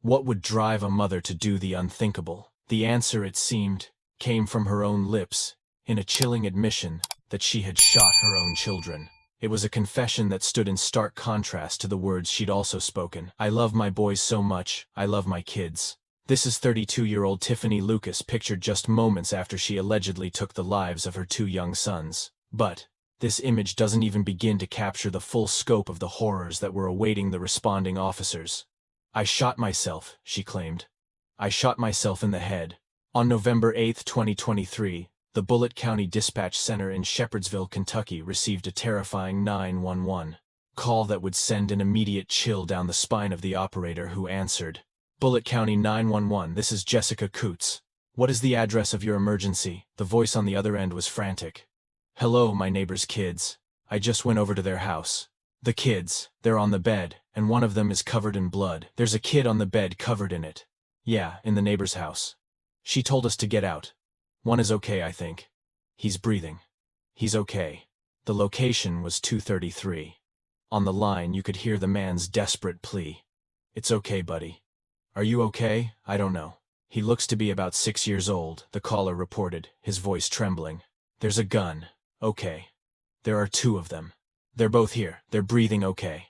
What would drive a mother to do the unthinkable? The answer, it seemed, came from her own lips, in a chilling admission that she had shot her own children. It was a confession that stood in stark contrast to the words she'd also spoken. "I love my boys so much, I love my kids." This is 32-year-old Tiffany Lucas, pictured just moments after she allegedly took the lives of her two young sons. But this image doesn't even begin to capture the full scope of the horrors that were awaiting the responding officers. "I shot myself," she claimed. "I shot myself in the head." On November 8, 2023, the Bullitt County Dispatch Center in Shepherdsville, Kentucky received a terrifying 911 call that would send an immediate chill down the spine of the operator who answered. "Bullitt County 911, this is Jessica Coots. What is the address of your emergency?" The voice on the other end was frantic. "Hello, my neighbor's kids. I just went over to their house. The kids, they're on the bed, and one of them is covered in blood. There's a kid on the bed covered in it. Yeah, in the neighbor's house. She told us to get out. One is okay, I think. He's breathing. He's okay." The location was 233. On the line, you could hear the man's desperate plea. "It's okay, buddy. Are you okay? I don't know. He looks to be about 6 years old," the caller reported, his voice trembling. "There's a gun. Okay. There are 2 of them. They're both here. They're breathing okay.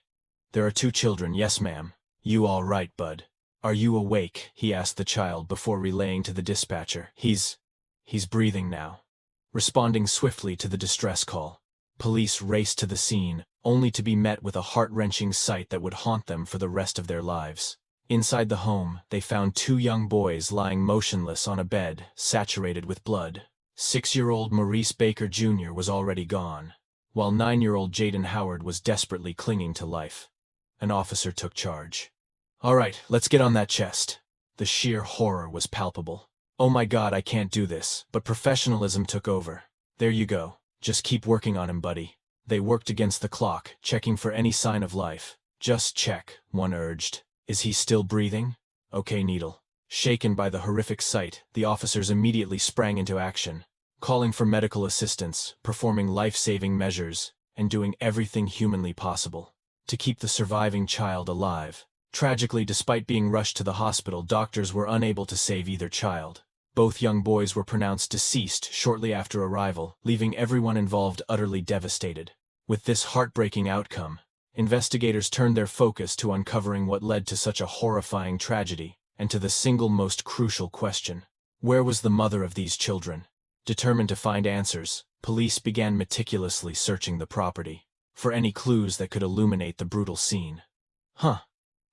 There are 2 children. Yes, ma'am. You all right, bud? Are you awake?" he asked the child before relaying to the dispatcher. He's breathing now." Responding swiftly to the distress call, police raced to the scene, only to be met with a heart-wrenching sight that would haunt them for the rest of their lives. Inside the home, they found 2 young boys lying motionless on a bed, saturated with blood. 6-year-old Maurice Baker Jr. was already gone, while 9-year-old Jaden Howard was desperately clinging to life. An officer took charge. "All right, let's get on that chest." The sheer horror was palpable. "Oh my God, I can't do this." But professionalism took over. "There you go. Just keep working on him, buddy." They worked against the clock, checking for any sign of life. "Just check," one urged. "Is he still breathing? Okay, needle." Shaken by the horrific sight, the officers immediately sprang into action, calling for medical assistance, performing life-saving measures, and doing everything humanly possible to keep the surviving child alive. Tragically, despite being rushed to the hospital, doctors were unable to save either child. Both young boys were pronounced deceased shortly after arrival, leaving everyone involved utterly devastated. With this heartbreaking outcome, investigators turned their focus to uncovering what led to such a horrifying tragedy, and to the single most crucial question: where was the mother of these children? Determined to find answers, police began meticulously searching the property for any clues that could illuminate the brutal scene.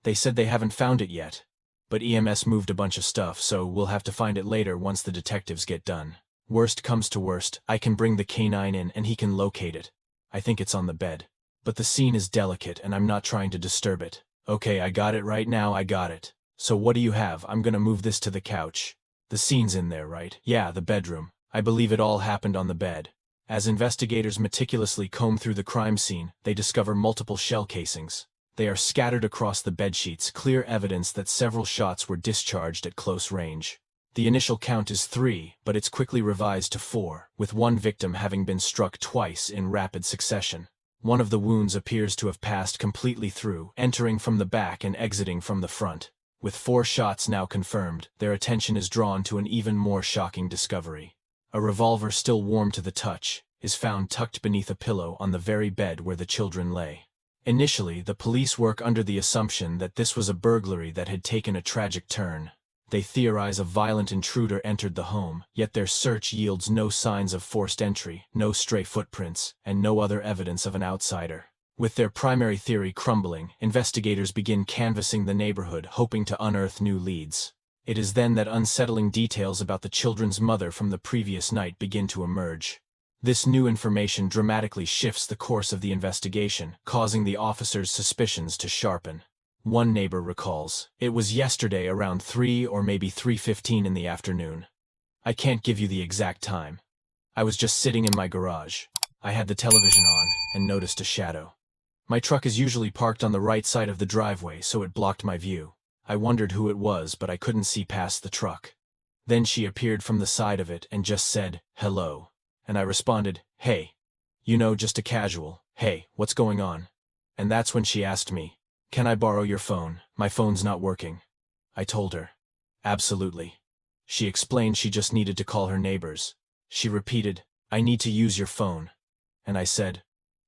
They said they haven't found it yet, but EMS moved a bunch of stuff, so we'll have to find it later once the detectives get done. Worst comes to worst, I can bring the canine in and he can locate it. I think it's on the bed. But the scene is delicate and I'm not trying to disturb it." "Okay, I got it right now, I got it. So what do you have?" "I'm gonna move this to the couch. The scene's in there, right?" "Yeah, the bedroom. I believe it all happened on the bed." As investigators meticulously comb through the crime scene, they discover multiple shell casings. They are scattered across the bedsheets, clear evidence that several shots were discharged at close range. The initial count is 3, but it's quickly revised to 4, with one victim having been struck twice in rapid succession. One of the wounds appears to have passed completely through, entering from the back and exiting from the front. With 4 shots now confirmed, their attention is drawn to an even more shocking discovery. A revolver, still warm to the touch, is found tucked beneath a pillow on the very bed where the children lay. Initially, the police work under the assumption that this was a burglary that had taken a tragic turn. They theorize a violent intruder entered the home, yet their search yields no signs of forced entry, no stray footprints, and no other evidence of an outsider. With their primary theory crumbling, investigators begin canvassing the neighborhood, hoping to unearth new leads. It is then that unsettling details about the children's mother from the previous night begin to emerge. This new information dramatically shifts the course of the investigation, causing the officers' suspicions to sharpen. One neighbor recalls, "It was yesterday around 3 or maybe 3:15 in the afternoon. I can't give you the exact time. I was just sitting in my garage. I had the television on and noticed a shadow. My truck is usually parked on the right side of the driveway, so it blocked my view. I wondered who it was, but I couldn't see past the truck. Then she appeared from the side of it and just said, 'Hello.' And I responded, 'Hey.' Just a casual, 'Hey, what's going on?' And that's when she asked me, 'Can I borrow your phone? My phone's not working.' I told her. Absolutely. She explained she just needed to call her neighbors. She repeated, I need to use your phone. And I said,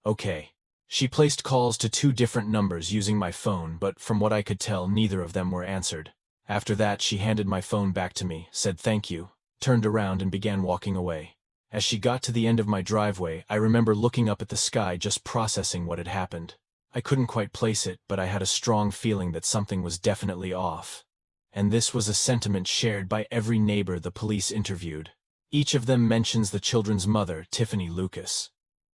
okay. She placed calls to 2 different numbers using my phone, but from what I could tell, neither of them were answered. After that, she handed my phone back to me, said thank you, turned around and began walking away. As she got to the end of my driveway, I remember looking up at the sky, just processing what had happened. I couldn't quite place it, but I had a strong feeling that something was definitely off. And this was a sentiment shared by every neighbor the police interviewed. Each of them mentions the children's mother, Tiffany Lucas.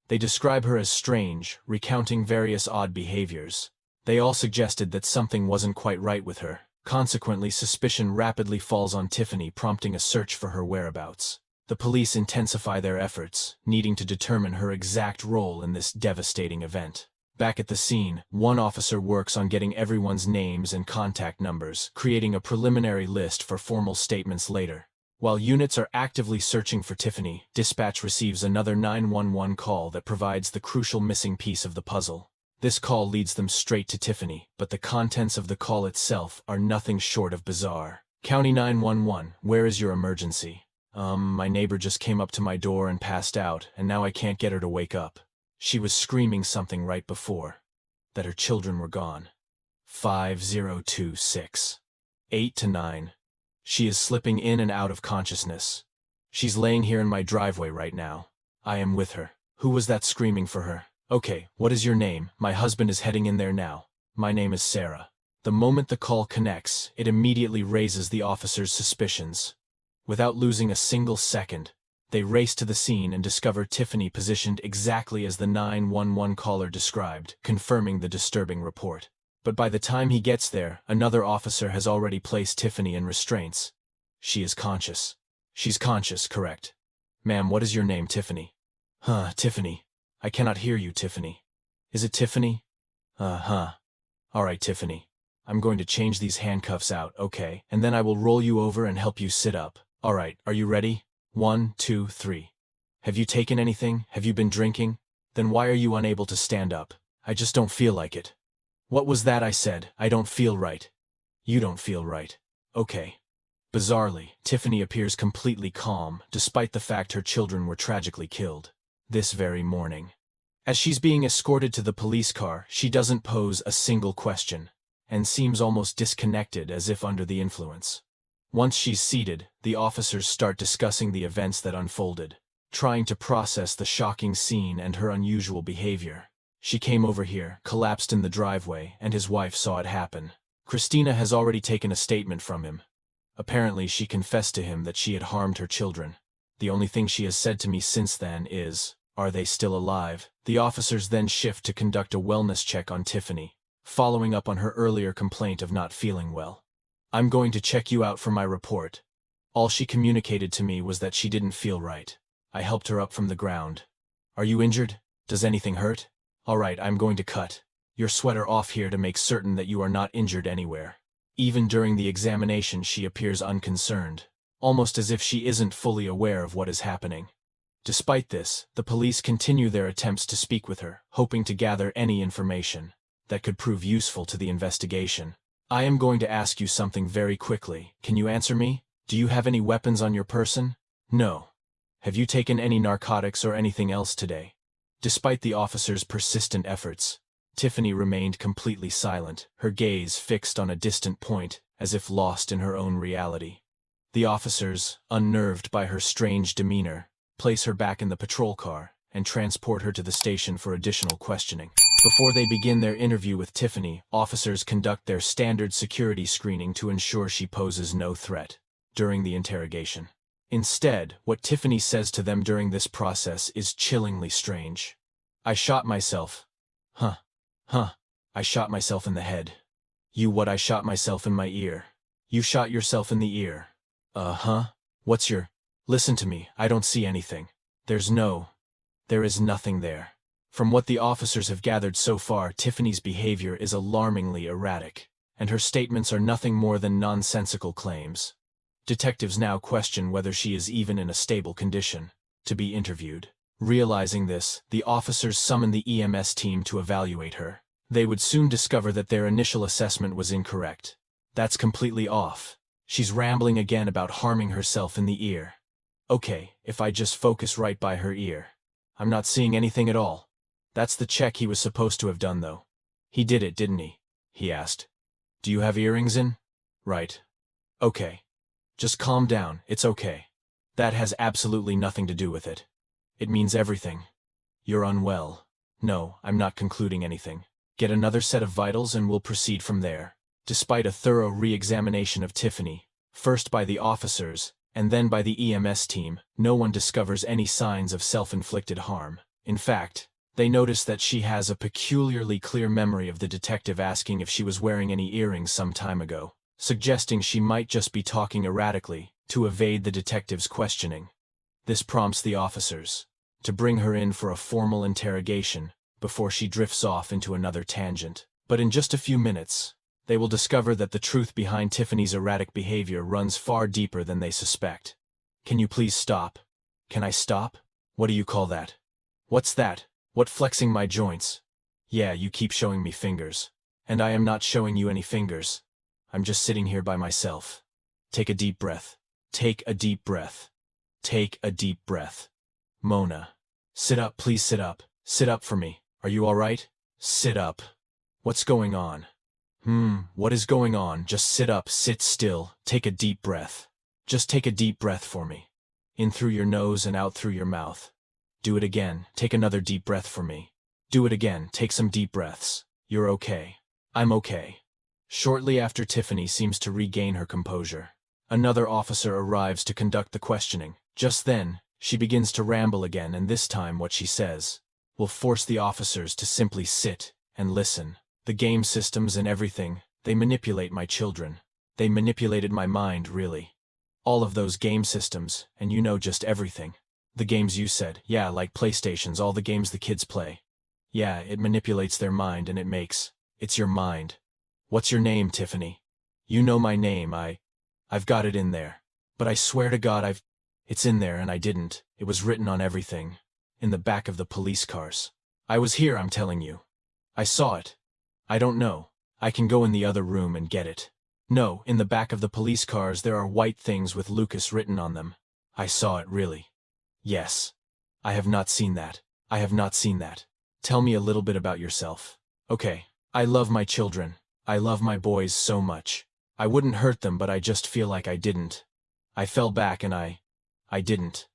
They describe her as strange, recounting various odd behaviors. They all suggested that something wasn't quite right with her. Consequently, suspicion rapidly falls on Tiffany, prompting a search for her whereabouts. The police intensify their efforts, needing to determine her exact role in this devastating event. Back at the scene, one officer works on getting everyone's names and contact numbers, creating a preliminary list for formal statements later. While units are actively searching for Tiffany, dispatch receives another 911 call that provides the crucial missing piece of the puzzle. This call leads them straight to Tiffany, but the contents of the call itself are nothing short of bizarre. County 911, where is your emergency? My neighbor just came up to my door and passed out, and now I can't get her to wake up. She was screaming something right before. That her children were gone. 5026. 8 to 9. She is slipping in and out of consciousness. She's laying here in my driveway right now. I am with her. Who was that screaming for her? Okay, what is your name? My husband is heading in there now. My name is Sarah. The moment the call connects, it immediately raises the officer's suspicions. Without losing a single second, they race to the scene and discover Tiffany positioned exactly as the 911 caller described, confirming the disturbing report. But by the time he gets there, another officer has already placed Tiffany in restraints. She is conscious. She's conscious, correct. Ma'am, what is your name, Tiffany? Tiffany. I cannot hear you, Tiffany. Is it Tiffany? All right, Tiffany. I'm going to change these handcuffs out, okay? And then I will roll you over and help you sit up. All right, are you ready? 1, 2, 3. Have you taken anything? Have you been drinking? Then why are you unable to stand up? I just don't feel like it. What was that I said? I don't feel right. You don't feel right. Okay. Bizarrely, Tiffany appears completely calm, despite the fact her children were tragically killed. This very morning. As she's being escorted to the police car, she doesn't pose a single question, and seems almost disconnected, as if under the influence. Once she's seated, the officers start discussing the events that unfolded, trying to process the shocking scene and her unusual behavior. She came over here, collapsed in the driveway, and his wife saw it happen. Christina has already taken a statement from him. Apparently, she confessed to him that she had harmed her children. The only thing she has said to me since then is, "Are they still alive?" The officers then shift to conduct a wellness check on Tiffany, following up on her earlier complaint of not feeling well. "I'm going to check you out for my report. All she communicated to me was that she didn't feel right. I helped her up from the ground. Are you injured? Does anything hurt? All right, I'm going to cut your sweater off here to make certain that you are not injured anywhere." Even during the examination, she appears unconcerned, almost as if she isn't fully aware of what is happening. Despite this, the police continue their attempts to speak with her, hoping to gather any information that could prove useful to the investigation. "I am going to ask you something very quickly. Can you answer me? Do you have any weapons on your person?" "No." "Have you taken any narcotics or anything else today?" Despite the officer's persistent efforts, Tiffany remained completely silent, her gaze fixed on a distant point, as if lost in her own reality. The officers, unnerved by her strange demeanor, place her back in the patrol car and transport her to the station for additional questioning. Before they begin their interview with Tiffany, officers conduct their standard security screening to ensure she poses no threat during the interrogation. Instead, what Tiffany says to them during this process is chillingly strange. "I shot myself." I shot myself in the head." "You what? I shot myself in my ear." "You shot yourself in the ear." What's your... Listen to me, I don't see anything. There is nothing there." From what the officers have gathered so far, Tiffany's behavior is alarmingly erratic, and her statements are nothing more than nonsensical claims. Detectives now question whether she is even in a stable condition to be interviewed. Realizing this, the officers summon the EMS team to evaluate her. They would soon discover that their initial assessment was incorrect. That's completely off. She's rambling again about harming herself in the ear. Okay, if I just focus right by her ear. I'm not seeing anything at all. That's the check he was supposed to have done, though. He did it, didn't he? He asked. Do you have earrings in? Right. Okay. Just calm down, it's okay. That has absolutely nothing to do with it. It means everything. You're unwell. No, I'm not concluding anything. Get another set of vitals and we'll proceed from there. Despite a thorough re-examination of Tiffany, first by the officers, and then by the EMS team, no one discovers any signs of self-inflicted harm. In fact, they notice that she has a peculiarly clear memory of the detective asking if she was wearing any earrings some time ago, suggesting she might just be talking erratically to evade the detective's questioning. This prompts the officers to bring her in for a formal interrogation before she drifts off into another tangent. But in just a few minutes, they will discover that the truth behind Tiffany's erratic behavior runs far deeper than they suspect. Can you please stop? Can I stop? What do you call that? What's that? What, flexing my joints? Yeah, you keep showing me fingers. And I am not showing you any fingers. I'm just sitting here by myself. Take a deep breath. Take a deep breath. Take a deep breath. Mona. Sit up, please sit up. Sit up for me. Are you all right? Sit up. What's going on? What is going on? Just sit up, sit still, take a deep breath. Just take a deep breath for me. In through your nose and out through your mouth. Do it again, take another deep breath for me. Do it again, take some deep breaths. You're okay. I'm okay. Shortly after Tiffany seems to regain her composure, another officer arrives to conduct the questioning. Just then, she begins to ramble again, and this time what she says will force the officers to simply sit and listen. The game systems and everything, they manipulate my children. They manipulated my mind, really. All of those game systems, and you know just everything. The games you said, yeah, like PlayStations, all the games the kids play. Yeah, it manipulates their mind and it's your mind. What's your name, Tiffany? You know my name, I've got it in there. But I swear to God it's in there and I didn't. It was written on everything. In the back of the police cars. I was here, I'm telling you. I saw it. I don't know. I can go in the other room and get it. No, in the back of the police cars there are white things with Lucas written on them. I saw it, really. Yes. I have not seen that. I have not seen that. Tell me a little bit about yourself. Okay. I love my children. I love my boys so much. I wouldn't hurt them, but I just feel like I didn't. I fell back and I didn't.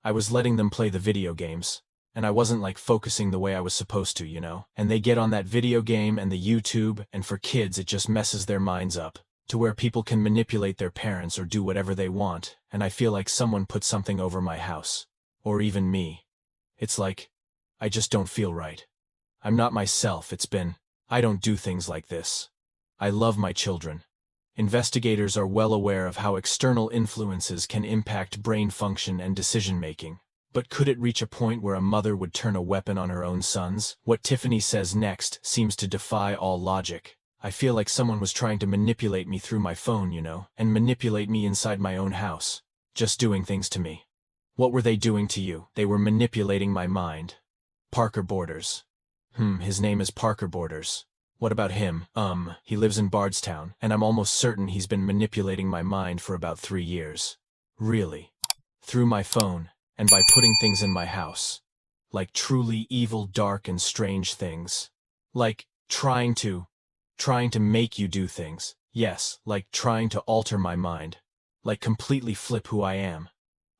I was letting them play the video games. And I wasn't like focusing the way I was supposed to, you know? And they get on that video game and the YouTube, and for kids it just messes their minds up, to where people can manipulate their parents or do whatever they want, and I feel like someone put something over my house. Or even me. It's like, I just don't feel right. I'm not myself, I don't do things like this. I love my children. Investigators are well aware of how external influences can impact brain function and decision-making. But could it reach a point where a mother would turn a weapon on her own sons? What Tiffany says next seems to defy all logic. I feel like someone was trying to manipulate me through my phone, you know, and manipulate me inside my own house. Just doing things to me. What were they doing to you? They were manipulating my mind. Parker Borders. His name is Parker Borders. What about him? He lives in Bardstown, and I'm almost certain he's been manipulating my mind for about 3 years. Really? Through my phone. And by putting things in my house. Like truly evil, dark, and strange things. Like trying to make you do things. Yes, like trying to alter my mind. Like completely flip who I am.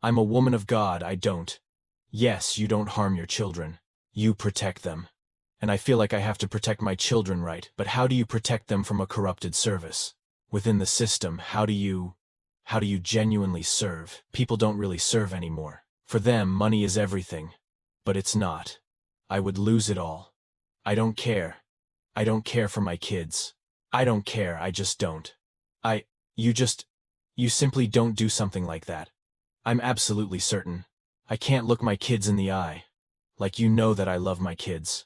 I'm a woman of God, I don't. Yes, you don't harm your children. You protect them. And I feel like I have to protect my children, right? But how do you protect them from a corrupted service? Within the system, how do you genuinely serve? People don't really serve anymore. For them, money is everything. But it's not. I would lose it all. I don't care. I don't care for my kids. I don't care, I just don't. You simply don't do something like that. I'm absolutely certain. I can't look my kids in the eye. Like you know that I love my kids.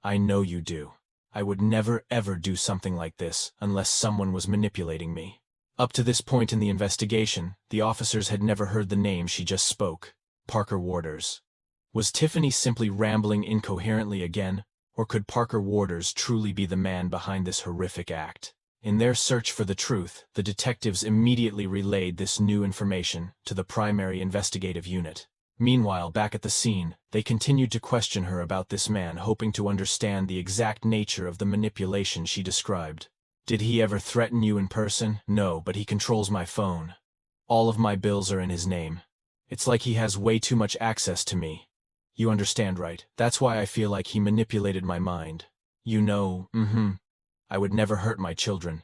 I know you do. I would never ever do something like this unless someone was manipulating me. Up to this point in the investigation, the officers had never heard the name she just spoke. Parker Warders. Was Tiffany simply rambling incoherently again, or could Parker Warders truly be the man behind this horrific act? In their search for the truth, the detectives immediately relayed this new information to the primary investigative unit. Meanwhile, back at the scene, they continued to question her about this man, hoping to understand the exact nature of the manipulation she described. Did he ever threaten you in person? No, but he controls my phone. All of my bills are in his name. It's like he has way too much access to me. You understand, right? That's why I feel like he manipulated my mind. You know, I would never hurt my children.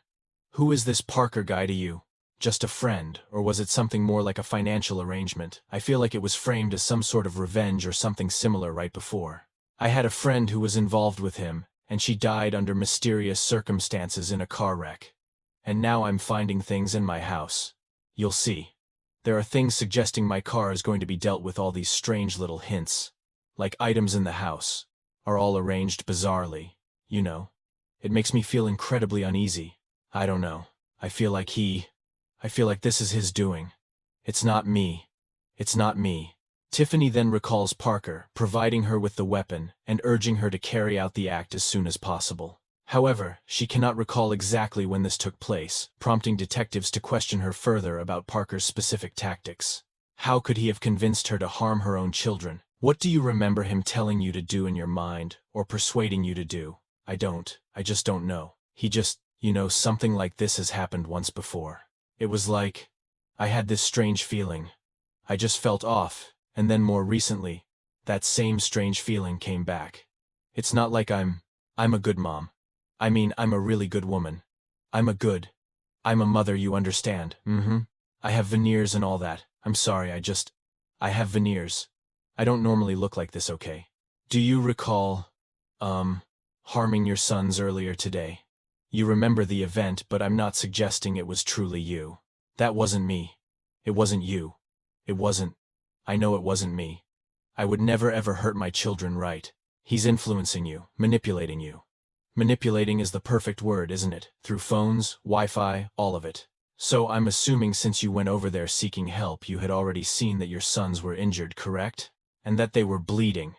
Who is this Parker guy to you? Just a friend, or was it something more like a financial arrangement? I feel like it was framed as some sort of revenge or something similar right before. I had a friend who was involved with him, and she died under mysterious circumstances in a car wreck. And now I'm finding things in my house. You'll see. There are things suggesting my car is going to be dealt with. All these strange little hints, like items in the house, are all arranged bizarrely, you know. It makes me feel incredibly uneasy. I don't know. I feel like this is his doing. It's not me. It's not me. Tiffany then recalls Parker, providing her with the weapon and urging her to carry out the act as soon as possible. However, she cannot recall exactly when this took place, prompting detectives to question her further about Parker's specific tactics. How could he have convinced her to harm her own children? What do you remember him telling you to do in your mind, or persuading you to do? I just don't know. He just, something like this has happened once before. It was like, I had this strange feeling. I just felt off, and then more recently, that same strange feeling came back. It's not like I'm a good mom. I mean, I'm a really good woman. I'm a mother, you understand. I have veneers and all that. I'm sorry, I have veneers. I don't normally look like this, okay? Do you recall, harming your sons earlier today? You remember the event, but I'm not suggesting it was truly you. That wasn't me. It wasn't you. I know it wasn't me. I would never ever hurt my children, right? He's influencing you, manipulating you. Manipulating is the perfect word, isn't it? Through phones, Wi-Fi, all of it. So I'm assuming since you went over there seeking help, you had already seen that your sons were injured, correct? And that they were bleeding.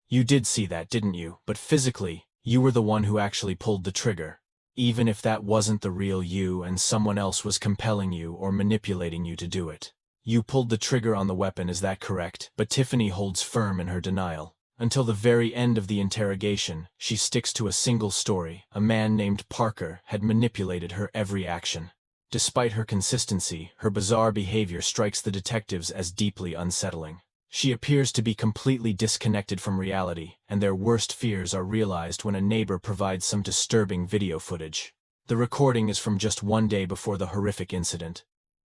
You did see that, didn't you? But physically, you were the one who actually pulled the trigger. Even if that wasn't the real you and someone else was compelling you or manipulating you to do it. You pulled the trigger on the weapon, is that correct? But Tiffany holds firm in her denial. Until the very end of the interrogation, she sticks to a single story. A man named Parker had manipulated her every action. Despite her consistency, her bizarre behavior strikes the detectives as deeply unsettling. She appears to be completely disconnected from reality, and their worst fears are realized when a neighbor provides some disturbing video footage. The recording is from just one day before the horrific incident.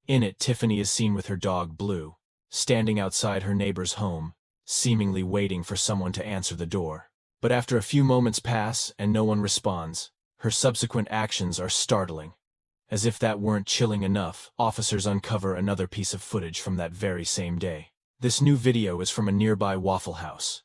In it, Tiffany is seen with her dog Blue, standing outside her neighbor's home, seemingly waiting for someone to answer the door. But after a few moments pass and no one responds, her subsequent actions are startling. As if that weren't chilling enough, officers uncover another piece of footage from that very same day. This new video is from a nearby Waffle House.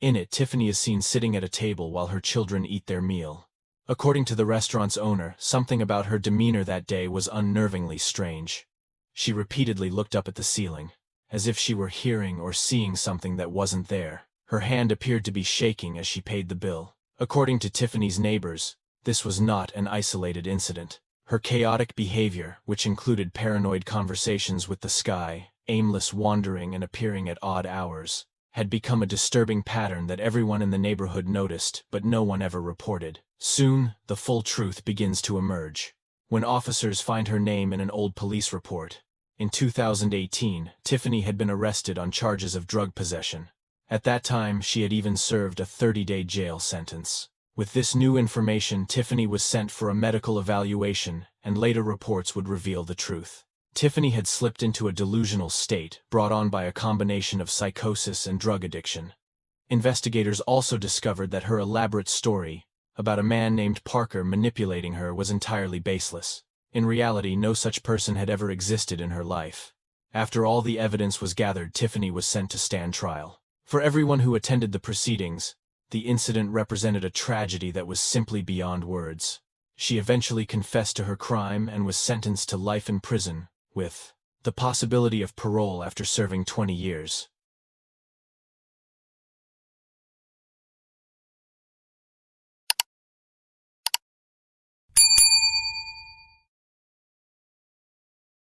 In it, Tiffany is seen sitting at a table while her children eat their meal. According to the restaurant's owner, something about her demeanor that day was unnervingly strange. She repeatedly looked up at the ceiling, as if she were hearing or seeing something that wasn't there. Her hand appeared to be shaking as she paid the bill. According to Tiffany's neighbors, this was not an isolated incident. Her chaotic behavior, which included paranoid conversations with the sky, aimless wandering and appearing at odd hours, had become a disturbing pattern that everyone in the neighborhood noticed, but no one ever reported. Soon, the full truth begins to emerge. When officers find her name in an old police report, in 2018, Tiffany had been arrested on charges of drug possession. At that time, she had even served a 30-day jail sentence. With this new information, Tiffany was sent for a medical evaluation, and later reports would reveal the truth. Tiffany had slipped into a delusional state, brought on by a combination of psychosis and drug addiction. Investigators also discovered that her elaborate story about a man named Parker manipulating her was entirely baseless. In reality, no such person had ever existed in her life. After all the evidence was gathered, Tiffany was sent to stand trial. For everyone who attended the proceedings, the incident represented a tragedy that was simply beyond words. She eventually confessed to her crime and was sentenced to life in prison, with the possibility of parole after serving 20 years.